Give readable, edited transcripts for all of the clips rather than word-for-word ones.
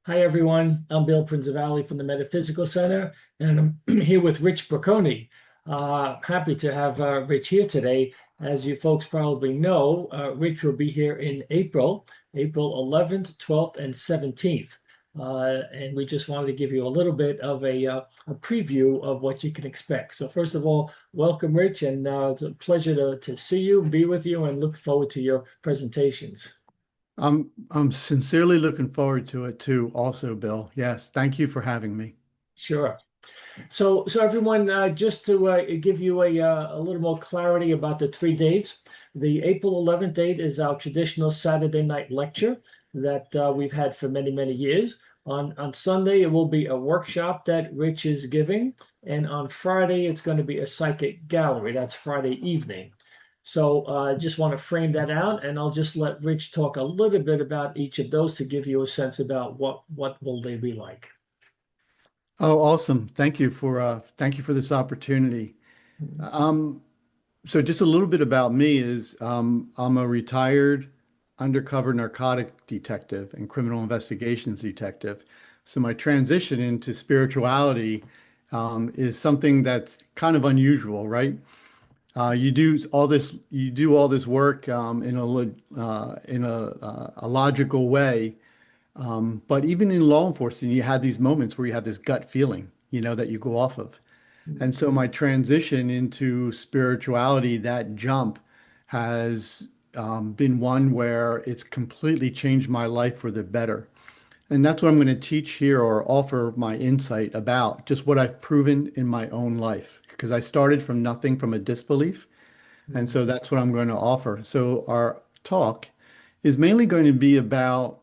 Hi, everyone. I'm Bill Prinzavali from the Metaphysical Center, and I'm here with Rich Braconi. Happy to have Rich here today. As you folks probably know, Rich will be here in April 11th, 12th, and 17th. And we just wanted to give you a little bit of a preview of what you can expect. So first of all, welcome, Rich, and it's a pleasure to see you, be with you, and look forward to your presentations. I'm sincerely looking forward to it too, also, Bill. Yes, thank you for having me. Sure. So everyone, just to give you a little more clarity about the three dates, the April 11th date is our traditional Saturday night lecture that we've had for many, many years. On Sunday, it will be a workshop that Rich is giving, and on Friday, it's going to be a psychic gallery. That's Friday evening. So I just want to frame that out, and I'll just let Rich talk a little bit about each of those to give you a sense about what will they be like. Oh, awesome. Thank you for this opportunity. Um, so just a little bit about me is I'm a retired undercover narcotic detective and criminal investigations detective. So my transition into spirituality is something that's kind of unusual, right? You do all this work in a logical way. But even in law enforcement, you have these moments where you have this gut feeling, that you go off of. And so my transition into spirituality, that jump has been one where it's completely changed my life for the better. And that's what I'm going to teach here or offer my insight about, just what I've proven in my own life. Because I started from nothing, from a disbelief. And so that's what I'm going to offer. So our talk is mainly going to be about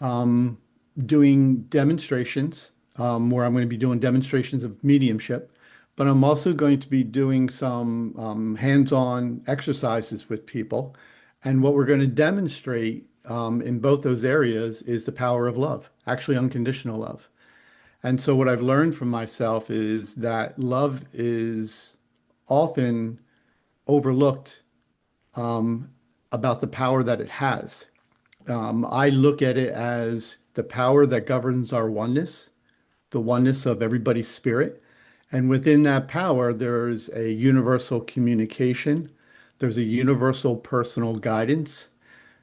um, doing demonstrations, where I'm going to be doing demonstrations of mediumship, but I'm also going to be doing some hands-on exercises with people. And what we're going to demonstrate in both those areas is the power of love, actually unconditional love. And so what I've learned from myself is that love is often overlooked about the power that it has. I look at it as the power that governs our oneness, the oneness of everybody's spirit. And within that power, there's a universal communication, there's a universal personal guidance,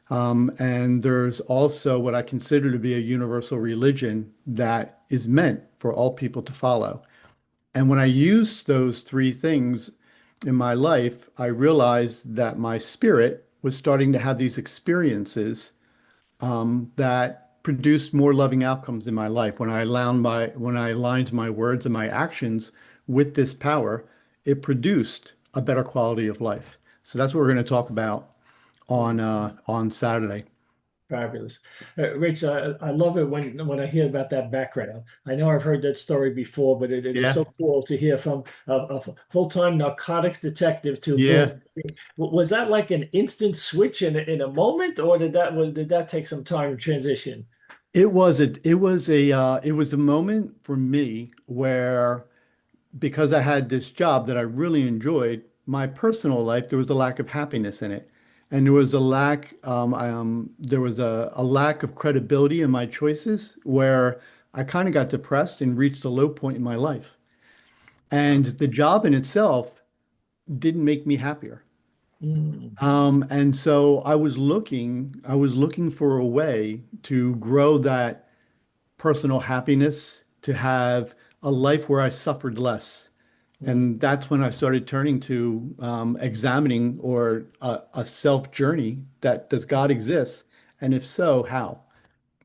and there's also what I consider to be a universal religion that is meant for all people to follow. And when I use those three things in my life, I realized that my spirit was starting to have these experiences that produced more loving outcomes in my life. When I aligned my words and my actions with this power, it produced a better quality of life. So that's what we're going to talk about on Saturday. Fabulous. Rich, I love it when I hear about that background. I know I've heard that story before, but it is Yeah. so cool to hear from a full-time narcotics detective to Yeah. boom. Was that like an instant switch in a moment, or did that take some time to transition? It was a moment for me where, because I had this job that I really enjoyed, my personal life, there was a lack of happiness in it. And there was a lack of credibility in my choices where I kind of got depressed and reached a low point in my life. And the job in itself didn't make me happier. Mm, And so I was looking for a way to grow that personal happiness, to have a life where I suffered less. mm. And that's when I started turning to examining or a self journey that does God exist? And if so, how?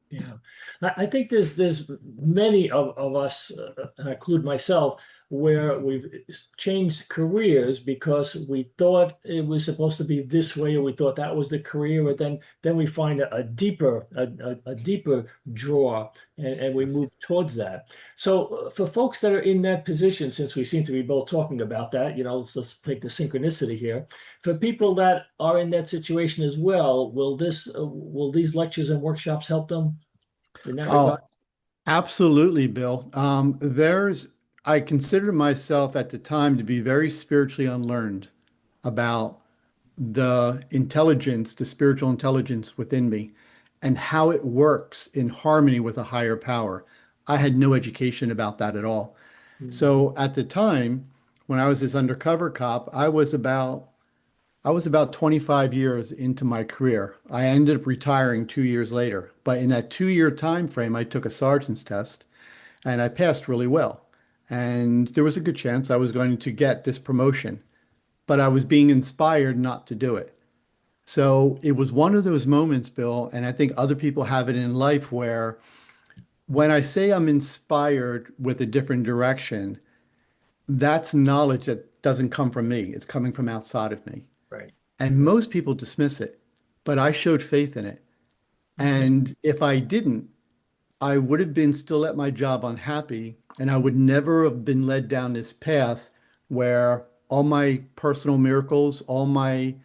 Yeah, I think there's many of us, I include myself, where we've changed careers because we thought it was supposed to be this way, or we thought that was the career, but then we find a deeper draw, and we Yes. move towards that. So for folks that are in that position, since we seem to be both talking about that, let's take the synchronicity here. For people that are in that situation as well, will these lectures and workshops help them in that Oh, regard? absolutely, Bill. I considered myself at the time to be very spiritually unlearned about the intelligence, the spiritual intelligence within me. and how it works in harmony with a higher power. I had no education about that at all. Mm. So at the time, when I was this undercover cop, I was about 25 years into my career. I ended up retiring 2 years later. But in that 2 year time frame, I took a sergeant's test and I passed really well. And there was a good chance I was going to get this promotion, but I was being inspired not to do it. So it was one of those moments, Bill, and I think other people have it in life where when I say I'm inspired with a different direction, that's knowledge that doesn't come from me. It's coming from outside of me. Right. And most people dismiss it, but I showed faith in it. Okay. And if I didn't, I would have been still at my job unhappy, and I would never have been led down this path where all my personal miracles, all my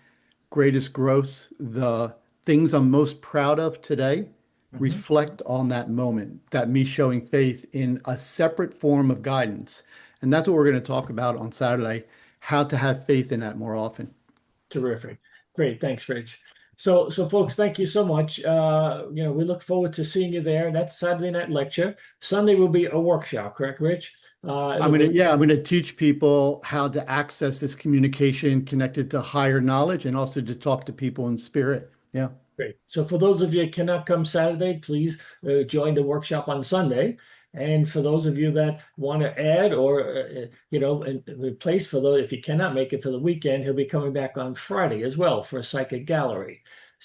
greatest growth, the things I'm most proud of today Mhm. reflect on that moment, that me showing faith in a separate form of guidance. And that's what we're going to talk about on Saturday, how to have faith in that more often. Terrific. Great. Thanks, Rich. So folks, thank you so much. We look forward to seeing you there. That's Saturday night lecture. Sunday will be a workshop, correct, Rich? It'll be I'm gonna teach people how to access this communication connected to higher knowledge and also to talk to people in spirit. Yeah. great. So for those of you that cannot come Saturday, please join the workshop on Sunday. And for those of you that want to add or and replace for those, if you cannot make it for the weekend, he'll be coming back on Friday as well for a psychic gallery.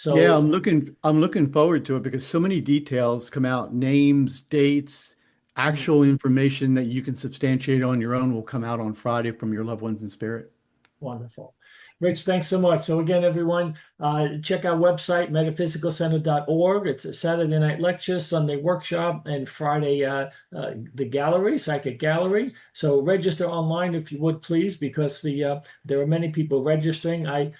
Yeah, So I'm looking forward to it because so many details come out, names, dates, mm, actual information that you can substantiate on your own will come out on Friday from your loved ones in spirit. wonderful. Rich, thanks so much. So again, everyone, check our website, metaphysicalcenter.org. It's a Saturday night lecture, Sunday workshop, and Friday the gallery, psychic gallery. So register online if you would, please, because there are many people registering. I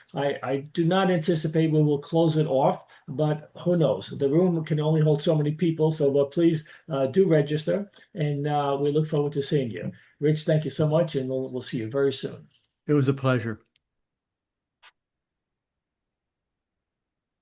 do not anticipate we will close it off, but who knows? The room can only hold so many people. So please do register, and we look forward to seeing you. Rich, thank you so much, and we'll see you very soon. It was a pleasure.